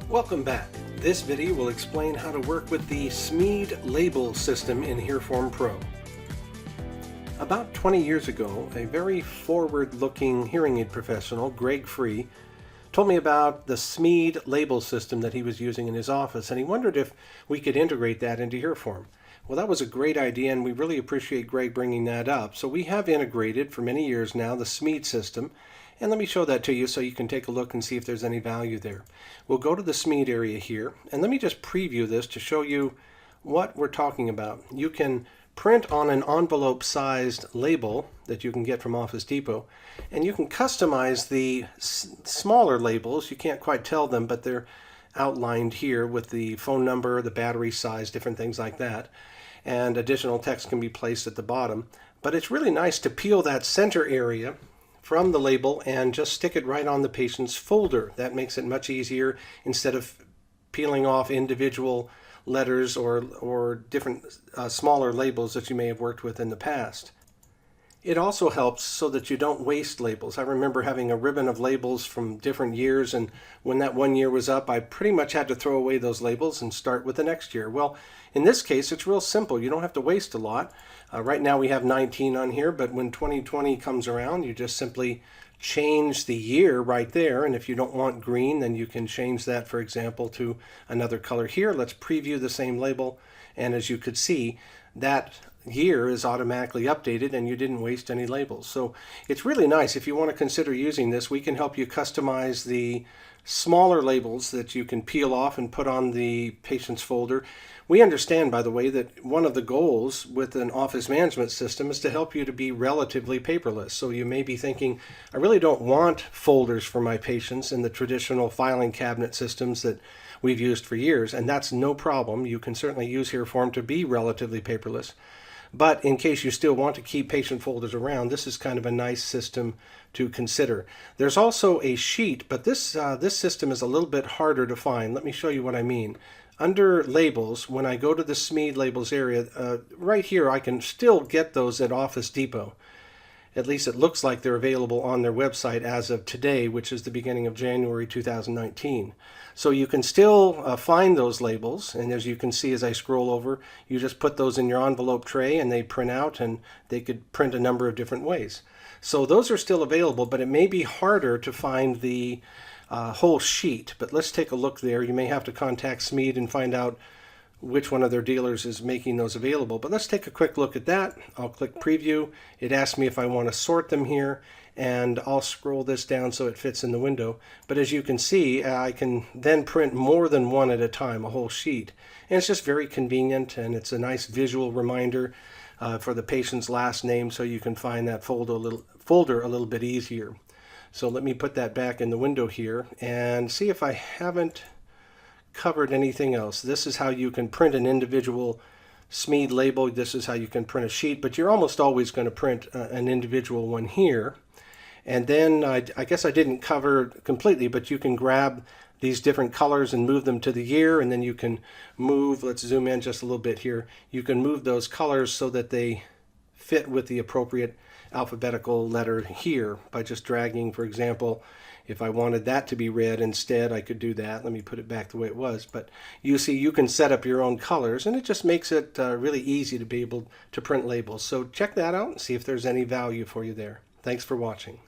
Welcome back. This video will explain how to work with the Smead label system in HearForm Pro. About 20 years ago, a very forward-looking hearing aid professional, Greg Free, told me about the Smead label system that he was using in his office, and he wondered if we could integrate that into HearForm. Well, that was a great idea, and we really appreciate Greg bringing that up. So we have integrated for many years now the Smead system, and let me show that to you so you can take a look and see if there's any value there. We'll go to the Smead area here, and let me just preview this to show you what we're talking about. You can print on an envelope-sized label that you can get from Office Depot, and you can customize the smaller labels. You can't quite tell them, but they're outlined here with the phone number, the battery size, different things like that, and additional text can be placed at the bottom. But it's really nice to peel that center area from the label and just stick it right on the patient's folder. That makes it much easier instead of peeling off individual letters or different smaller labels that you may have worked with in the past. It also helps so that you don't waste labels. I remember having a ribbon of labels from different years, and when that one year was up, I pretty much had to throw away those labels and start with the next year. Well, in this case, it's real simple. You don't have to waste a lot. Right now we have 19 on here, but when 2020 comes around, you just simply change the year right there, and if you don't want green, then you can change that, for example, to another color here. Let's preview the same label, and as you could see, that year is automatically updated and you didn't waste any labels. So it's really nice. If you want to consider using this, we can help you customize the smaller labels that you can peel off and put on the patient's folder. We understand, by the way, that one of the goals with an office management system is to help you to be relatively paperless. So you may be thinking, I really don't want folders for my patients in the traditional filing cabinet systems that we've used for years, and that's no problem. You can certainly use HearForm to be relatively paperless. But in case you still want to keep patient folders around, this is kind of a nice system to consider. There's also a sheet, but this system is a little bit harder to find. Let me show you what I mean. Under labels, when I go to the Smead labels area, right here I can still get those at Office Depot. At least it looks like they're available on their website as of today, which is the beginning of January 2019. So you can still find those labels, and as you can see as I scroll over, you just put those in your envelope tray and they print out, and they could print a number of different ways. So those are still available, but it may be harder to find the whole sheet. But let's take a look there. You may have to contact Smead and find out which one of their dealers is making those available. But let's take a quick look at that. I'll click preview. It asks me if I want to sort them here, and I'll scroll this down so it fits in the window. But as you can see, I can then print more than one at a time, a whole sheet. And it's just very convenient, and it's a nice visual reminder for the patient's last name, so you can find that folder a little bit easier. So let me put that back in the window here and see if I haven't covered anything else. This is how you can print an individual Smead label. This is how you can print a sheet, but you're almost always going to print an individual one here. And then I guess I didn't cover completely, but you can grab these different colors and move them to the year, and then you can move, let's zoom in just a little bit here, you can move those colors so that they fit with the appropriate alphabetical letter here by just dragging. For example, if I wanted that to be red instead, I could do that. Let me put it back the way it was. But you see, you can set up your own colors, and it just makes it really easy to be able to print labels. So check that out and see if there's any value for you there. Thanks for watching.